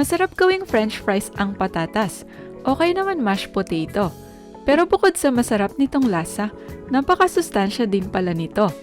Masarap gawing french fries ang patatas. Okay naman mashed potato. Pero bukod sa masarap nitong lasa, napakasustansya din pala nito.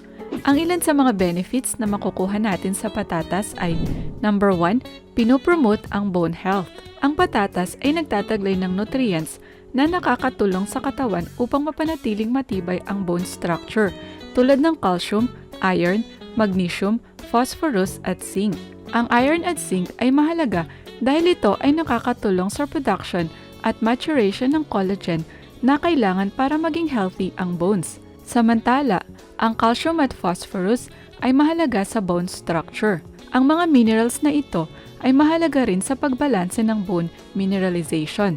Ang ilan sa mga benefits na makukuha natin sa patatas ay number 1, pinopromote ang bone health. Ang patatas ay nagtataglay ng nutrients na nakakatulong sa katawan upang mapanatiling matibay ang bone structure tulad ng calcium, iron, magnesium, phosphorus at zinc. Ang iron at zinc ay mahalaga dahil ito ay nakakatulong sa production at maturation ng collagen na kailangan para maging healthy ang bones. Samantala, ang calcium at phosphorus ay mahalaga sa bone structure. Ang mga minerals na ito ay mahalaga rin sa pagbalanse ng bone mineralization.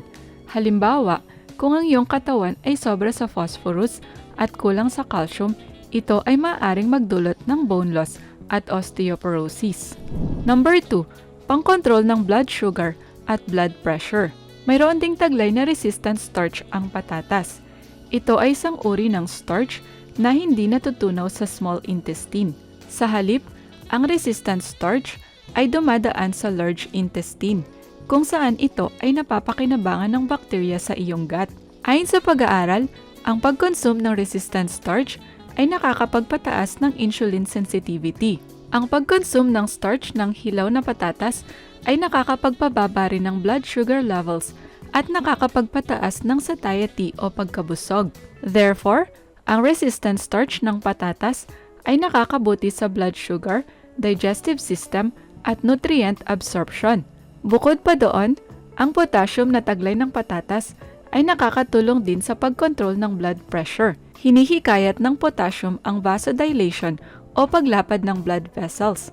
Halimbawa, kung ang iyong katawan ay sobra sa phosphorus at kulang sa calcium, ito ay maaaring magdulot ng bone loss at osteoporosis. Number 2, pangkontrol ng blood sugar at blood pressure. Mayroon ding taglay na resistant starch ang patatas. Ito ay isang uri ng starch na hindi natutunaw sa small intestine. Sa halip, ang resistant starch ay dumadaan sa large intestine, kung saan ito ay napapakinabangan ng bakterya sa iyong gut. Ayon sa pag-aaral, ang pag-consume ng resistant starch ay nakakapagpataas ng insulin sensitivity. Ang pag-consume ng starch ng hilaw na patatas ay nakakapagpababa rin ng blood sugar levels at nakakapagpataas ng satiety o pagkabusog. Therefore, ang resistant starch ng patatas ay nakakabuti sa blood sugar, digestive system, at nutrient absorption. Bukod pa doon, ang potassium na taglay ng patatas ay nakakatulong din sa pagkontrol ng blood pressure. Hinihikayat ng potassium ang vasodilation o paglapad ng blood vessels.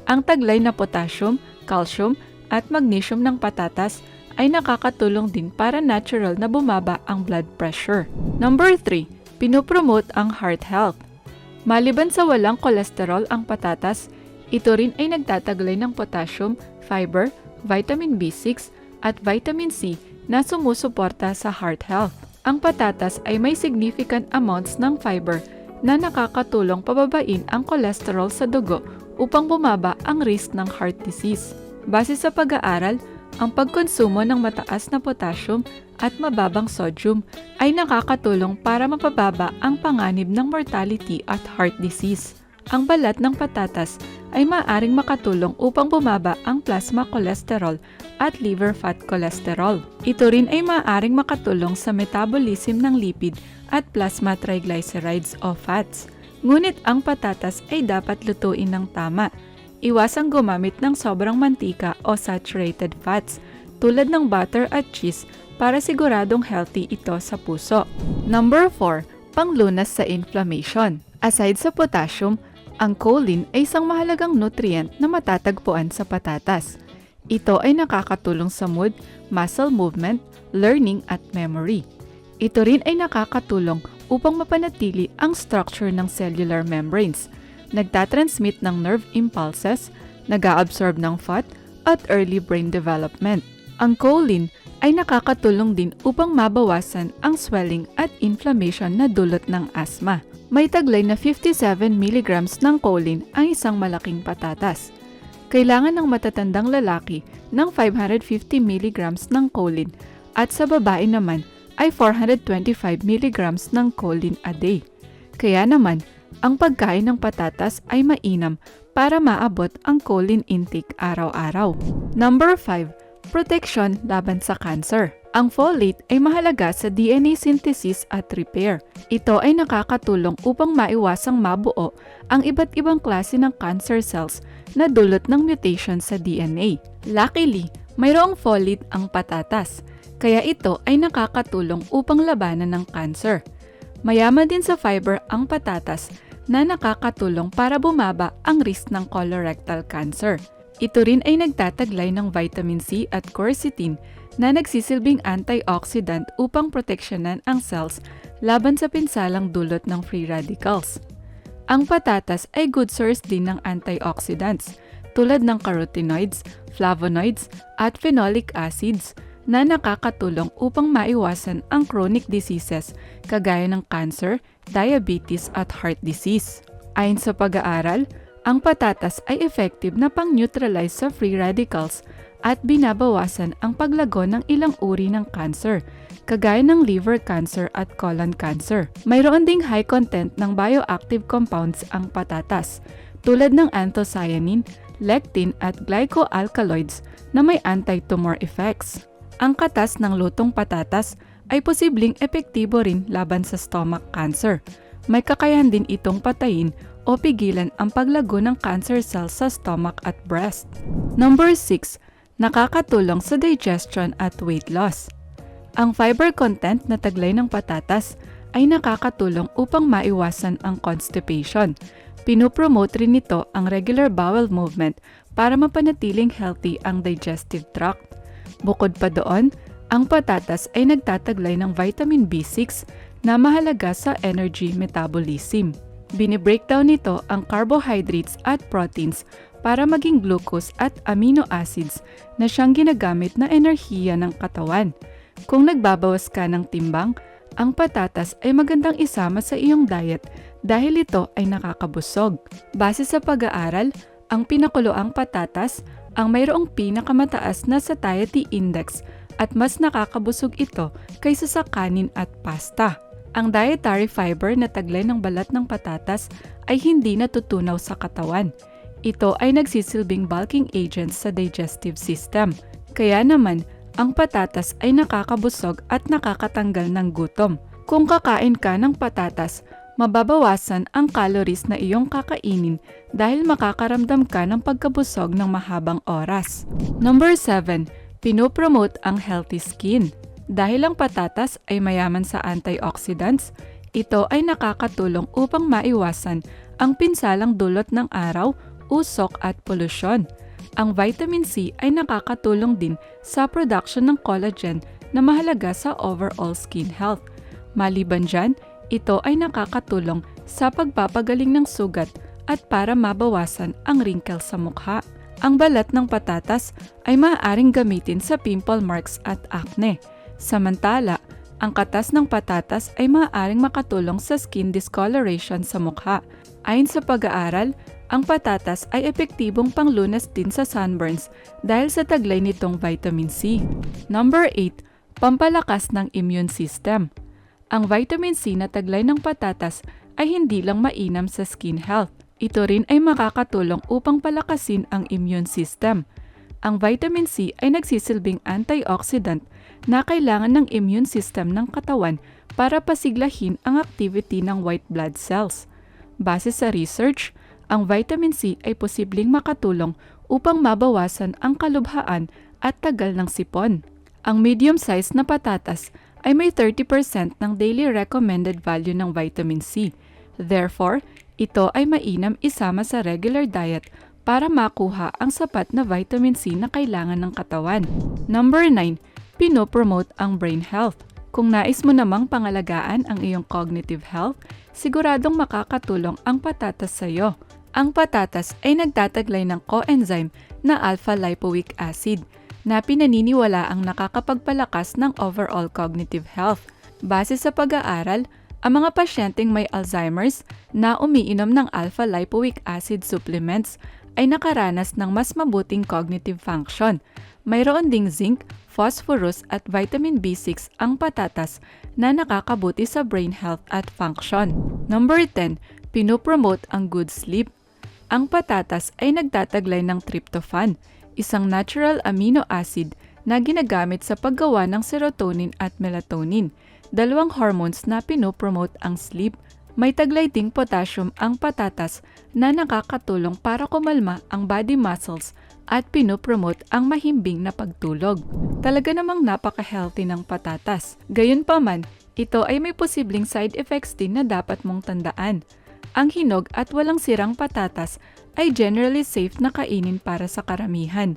Ang taglay na potassium, calcium, at magnesium ng patatas ay nakakatulong din para natural na bumaba ang blood pressure. Number 3, pinopromote ang heart health. Maliban sa walang kolesterol ang patatas, ito rin ay nagtataglay ng potassium, fiber, vitamin B6, at vitamin C na sumusuporta sa heart health. Ang patatas ay may significant amounts ng fiber na nakakatulong pababain ang cholesterol sa dugo upang bumaba ang risk ng heart disease. Base sa pag-aaral, ang pagkonsumo ng mataas na potassium at mababang sodium ay nakakatulong para mapababa ang panganib ng mortality at heart disease. Ang balat ng patatas ay maaaring makatulong upang bumaba ang plasma cholesterol at liver fat cholesterol. Ito rin ay maaaring makatulong sa metabolism ng lipid at plasma triglycerides o fats. Ngunit ang patatas ay dapat lutuin ng tama. Iwasang gumamit ng sobrang mantika o saturated fats tulad ng butter at cheese para siguradong healthy ito sa puso. Number 4, panglunas sa inflammation. Aside sa potassium, ang choline ay isang mahalagang nutrient na matatagpuan sa patatas. Ito ay nakakatulong sa mood, muscle movement, learning at memory. Ito rin ay nakakatulong upang mapanatili ang structure ng cellular membranes, nagtatransmit ng nerve impulses, nag-aabsorb ng fat, at early brain development. Ang choline ay nakakatulong din upang mabawasan ang swelling at inflammation na dulot ng asthma. May taglay na 57 mg ng choline ang isang malaking patatas. Kailangan ng matatandang lalaki ng 550 mg ng choline at sa babae naman ay 425 mg ng choline a day. Kaya naman, ang pagkain ng patatas ay mainam para maabot ang choline intake araw-araw. Number 5, protection laban sa cancer. Ang folate ay mahalaga sa DNA synthesis at repair. Ito ay nakakatulong upang maiwasang mabuo ang iba't ibang klase ng cancer cells na dulot ng mutation sa DNA. Luckily, mayroong folate ang patatas, kaya ito ay nakakatulong upang labanan ng cancer. Mayaman din sa fiber ang patatas na nakakatulong para bumaba ang risk ng colorectal cancer. Ito rin ay nagtataglay ng vitamin C at quercetin na nagsisilbing antioxidant upang proteksyonan ang cells laban sa pinsalang dulot ng free radicals. Ang patatas ay good source din ng antioxidants tulad ng carotenoids, flavonoids, at phenolic acids na nakakatulong upang maiwasan ang chronic diseases kagaya ng cancer, diabetes at heart disease. Ayon sa pag-aaral, ang patatas ay effective na pang-neutralize sa free radicals at binabawasan ang paglago ng ilang uri ng cancer, kagaya ng liver cancer at colon cancer. Mayroon ding high content ng bioactive compounds ang patatas, tulad ng anthocyanin, lectin at glycoalkaloids na may anti-tumor effects. Ang katas ng lutong patatas ay posibleng epektibo rin laban sa stomach cancer. May kakayahan din itong patayin o pigilan ang paglago ng cancer cells sa stomach at breast. Number 6. Nakakatulong sa digestion at weight loss. Ang fiber content na taglay ng patatas ay nakakatulong upang maiwasan ang constipation. Pinopromote rin nito ang regular bowel movement para mapanatiling healthy ang digestive tract. Bukod pa doon, ang patatas ay nagtataglay ng vitamin B6 na mahalaga sa energy metabolism. Binibreakdown nito ang carbohydrates at proteins para maging glucose at amino acids na siyang ginagamit na enerhiya ng katawan. Kung nagbabawas ka ng timbang, ang patatas ay magandang isama sa iyong diet dahil ito ay nakakabusog. Base sa pag-aaral, ang pinakuloang patatas ang mayroong pinakamataas na satiety index at mas nakakabusog ito kaysa sa kanin at pasta. Ang dietary fiber na taglay ng balat ng patatas ay hindi natutunaw sa katawan. Ito ay nagsisilbing bulking agents sa digestive system. Kaya naman, ang patatas ay nakakabusog at nakakatanggal ng gutom. Kung kakain ka ng patatas, mababawasan ang calories na iyong kakainin dahil makakaramdam ka ng pagkabusog ng mahabang oras. Number 7. Pinopromote ang healthy skin. Dahil ang patatas ay mayaman sa antioxidants, ito ay nakakatulong upang maiwasan ang pinsalang dulot ng araw, usok at polusyon. Ang vitamin C ay nakakatulong din sa production ng collagen na mahalaga sa overall skin health. Maliban dyan, ito ay nakakatulong sa pagpapagaling ng sugat at para mabawasan ang wrinkles sa mukha. Ang balat ng patatas ay maaaring gamitin sa pimple marks at acne. Samantala, ang katas ng patatas ay maaaring makatulong sa skin discoloration sa mukha. Ayon sa pag-aaral, ang patatas ay epektibong panglunas din sa sunburns dahil sa taglay nitong vitamin C. Number 8. Pampalakas ng immune system. Ang vitamin C na taglay ng patatas ay hindi lang mainam sa skin health. Ito rin ay makakatulong upang palakasin ang immune system. Ang vitamin C ay nagsisilbing antioxidant na kailangan ng immune system ng katawan para pasiglahin ang activity ng white blood cells. Base sa research, ang vitamin C ay posibleng makatulong upang mabawasan ang kalubhaan at tagal ng sipon. Ang medium-sized na patatas ay may 30% ng daily recommended value ng vitamin C. Therefore, ito ay mainam isama sa regular diet para makuha ang sapat na vitamin C na kailangan ng katawan. Number 9. Pinopromote ang brain health. Kung nais mo namang pangalagaan ang iyong cognitive health, siguradong makakatulong ang patatas sa iyo. Ang patatas ay nagtataglay ng coenzyme na alpha-lipoic acid na pinaniniwala ang nakakapagpalakas ng overall cognitive health. Base sa pag-aaral, ang mga pasyenteng may Alzheimer's na umiinom ng alpha-lipoic acid supplements ay nakaranas ng mas mabuting cognitive function. Mayroon ding zinc, phosphorus at vitamin B6 ang patatas na nakakabuti sa brain health at function. Number 10. Pinopromote ang good sleep. Ang patatas ay nagtataglay ng tryptophan, isang natural amino acid na ginagamit sa paggawa ng serotonin at melatonin, dalawang hormones na pinopromote ang sleep. May taglay ding potassium ang patatas na nakakatulong para kumalma ang body muscles at pinopromote ang mahimbing na pagtulog. Talaga namang napaka-healthy ng patatas. Gayunpaman, ito ay may posibleng side effects din na dapat mong tandaan. Ang hinog at walang sirang patatas ay generally safe na kainin para sa karamihan.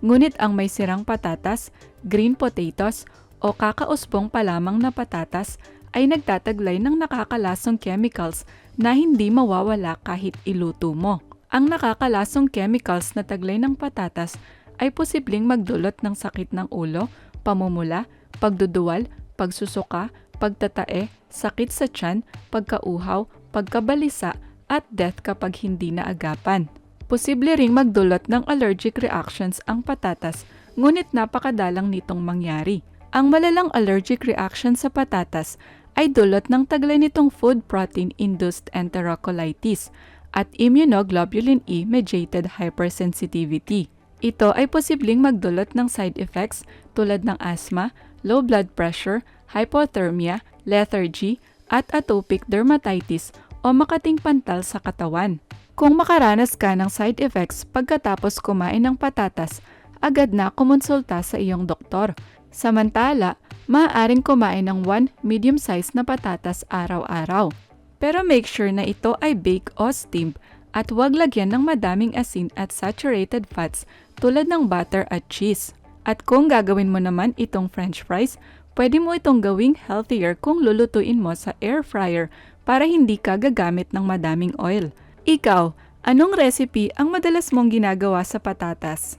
Ngunit ang may sirang patatas, green potatoes, o kakausbong pa lamang na patatas ay nagtataglay ng nakakalasong chemicals na hindi mawawala kahit iluto mo. Ang nakakalasong chemicals na taglay ng patatas ay posibleng magdulot ng sakit ng ulo, pamumula, pagduduwal, pagsusuka, pagtatae, sakit sa tiyan, pagkauhaw, pagkabalisa, at death kapag hindi naagapan. Posible ring magdulot ng allergic reactions ang patatas ngunit napakadalang nitong mangyari. Ang malalang allergic reaction sa patatas ay dulot ng taglay nitong food protein-induced enterocolitis at immunoglobulin E-mediated hypersensitivity. Ito ay posibleng magdulot ng side effects tulad ng asthma, low blood pressure, hypothermia, lethargy, at atopic dermatitis o makating pantal sa katawan. Kung makaranas ka ng side effects pagkatapos kumain ng patatas, agad na kumonsulta sa iyong doktor. Samantala, maaaring kumain ng 1 medium-sized na patatas araw-araw. Pero make sure na ito ay bake o steamed at huwag lagyan ng madaming asin at saturated fats tulad ng butter at cheese. At kung gagawin mo naman itong french fries, pwede mo itong gawing healthier kung lulutuin mo sa air fryer para hindi ka gagamit ng madaming oil. Ikaw, anong recipe ang madalas mong ginagawa sa patatas?